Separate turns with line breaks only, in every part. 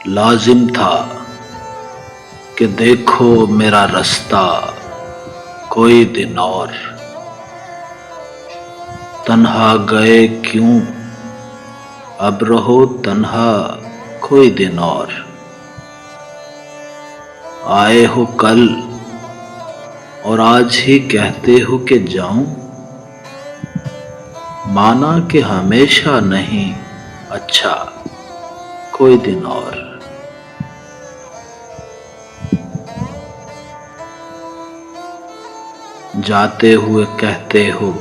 لازم تھا کہ دیکھو میرا رستہ کوئی دن اور، تنہا گئے کیوں اب رہو تنہا کوئی دن اور، آئے ہو کل اور آج ہی کہتے ہو کہ جاؤں، مانا کہ ہمیشہ نہیں اچھا کوئی دن اور۔ جاتے ہوئے کہتے ہو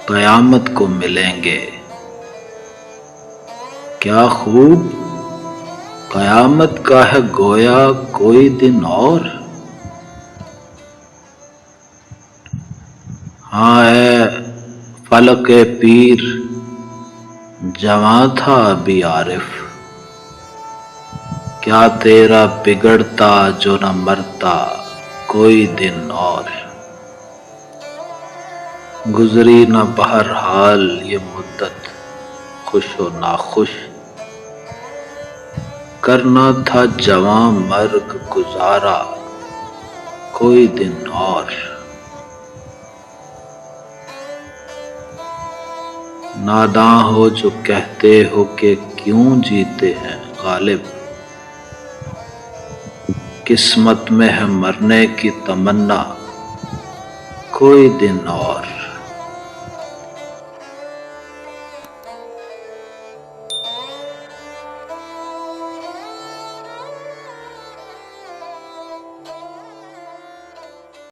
قیامت کو ملیں گے، کیا خوب قیامت کا ہے گویا کوئی دن اور، ہاں اے فلک پیر جواں تھا ابھی عارف، کیا تیرا بگڑتا جو نہ مرتا کوئی دن اور، گزری نہ بہرحال یہ مدت خوش و ناخوش، کرنا تھا جواں مرگ گزارا کوئی دن اور، ناداں ہو جو کہتے ہو کہ کیوں جیتے ہیں غالب، قسمت میں ہے مرنے کی تمنا کوئی دن اور۔